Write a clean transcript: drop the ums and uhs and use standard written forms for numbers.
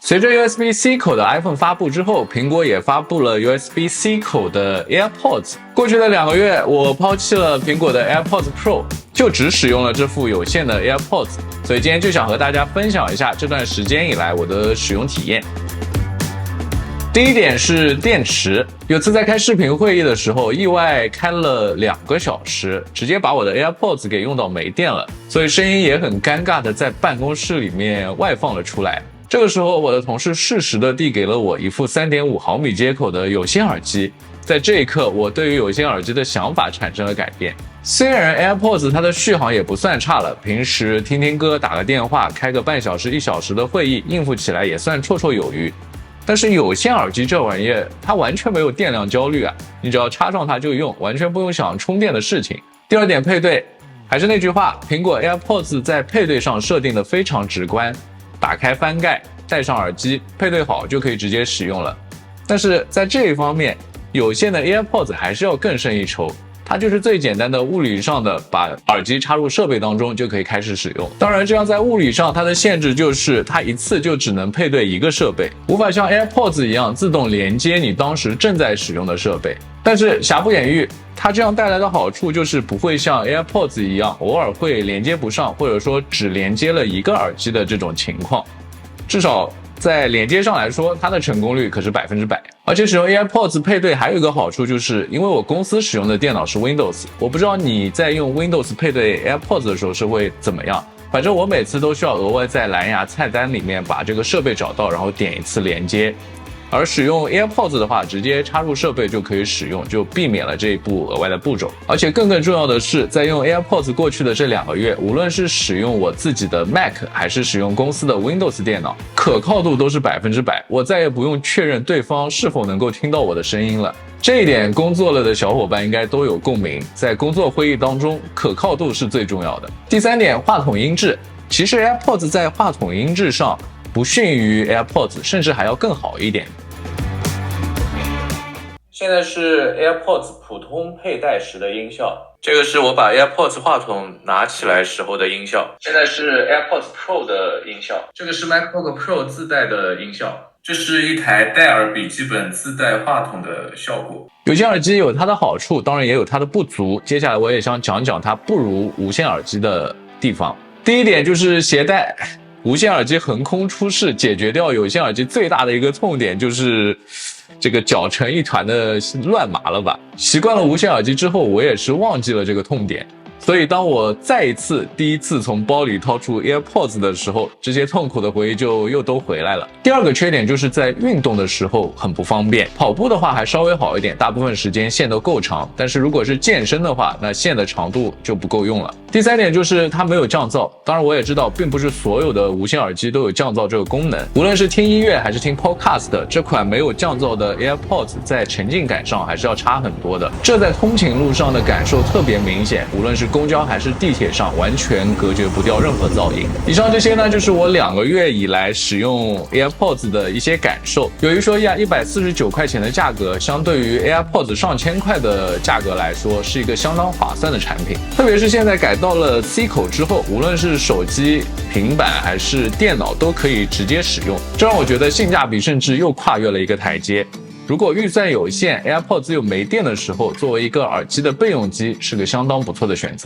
随着 USB-C 口的 iPhone 发布之后，苹果也发布了 USB-C 口的 AirPods。过去的2个月，我抛弃了苹果的 AirPods Pro， 就只使用了这副有线的 AirPods。所以今天就想和大家分享一下这段时间以来我的使用体验。第一点是电池，有次在开视频会议的时候，意外开了2个小时，直接把我的 AirPods 给用到没电了，所以声音也很尴尬的在办公室里面外放了出来。这个时候，我的同事适时的递给了我一副 3.5 毫米接口的有线耳机。在这一刻，我对于有线耳机的想法产生了改变。虽然 AirPods 它的续航也不算差了，平时听听歌、打个电话、开个半小时、1小时的会议，应付起来也算绰绰有余。但是有线耳机这玩意儿，它完全没有电量焦虑啊，你只要插上它就用，完全不用想充电的事情。第二点，配对，还是那句话，苹果 AirPods 在配对上设定的非常直观。打开翻盖，戴上耳机，配对好就可以直接使用了。但是在这一方面，有线的 AirPods 还是要更胜一筹。它就是最简单的物理上的把耳机插入设备当中就可以开始使用。当然，这样在物理上它的限制就是它一次就只能配对1个设备，无法像 AirPods 一样自动连接你当时正在使用的设备。但是瑕不掩瑜，它这样带来的好处就是不会像 AirPods 一样偶尔会连接不上，或者说只连接了1个耳机的这种情况。至少在连接上来说，它的成功率可是100%。而且使用 AirPods 配对还有一个好处，就是因为我公司使用的电脑是 Windows， 我不知道你在用 Windows 配对 AirPods 的时候是会怎么样。反正我每次都需要额外在蓝牙菜单里面把这个设备找到，然后点一次连接。而使用 AirPods 的话，直接插入设备就可以使用，就避免了这一步额外的步骤。而且更重要的是，在用 AirPods 过去的这2个月，无论是使用我自己的 Mac 还是使用公司的 Windows 电脑，可靠度都是100%，我再也不用确认对方是否能够听到我的声音了。这一点工作了的小伙伴应该都有共鸣，在工作会议当中，可靠度是最重要的。第3点，话筒音质。其实 AirPods 在话筒音质上不逊于 AirPods， 甚至还要更好一点。现在是 AirPods 普通佩戴时的音效，这个是我把 AirPods 话筒拿起来时候的音效。现在是 AirPods Pro 的音效，这个是 MacBook Pro 自带的音效。这是一台戴尔笔记本自带话筒的效果。有线耳机有它的好处，当然也有它的不足。接下来我也想讲讲它不如无线耳机的地方。第一点就是携带。无线耳机横空出世，解决掉有线耳机最大的一个痛点，就是这个搅成一团的乱麻了吧。习惯了无线耳机之后，我也是忘记了这个痛点。所以当我第一次从包里掏出 AirPods 的时候，这些痛苦的回忆就又都回来了。第二个缺点就是在运动的时候很不方便。跑步的话还稍微好一点，大部分时间线都够长，但是如果是健身的话，那线的长度就不够用了。第3点就是它没有降噪，当然我也知道并不是所有的无线耳机都有降噪这个功能，无论是听音乐还是听 Podcast， 这款没有降噪的 AirPods 在沉浸感上还是要差很多的，这在通勤路上的感受特别明显，无论是公交还是地铁上完全隔绝不掉任何噪音。以上这些呢，就是我2个月以来使用 AirPods 的一些感受。有一说一啊，149块钱的价格，相对于 AirPods 上千块的价格来说，是一个相当划算的产品。特别是现在改到了 C 口之后，无论是手机、平板还是电脑都可以直接使用，这让我觉得性价比甚至又跨越了一个台阶。如果预算有限， AirPods 又没电的时候，作为一个耳机的备用机，是个相当不错的选择。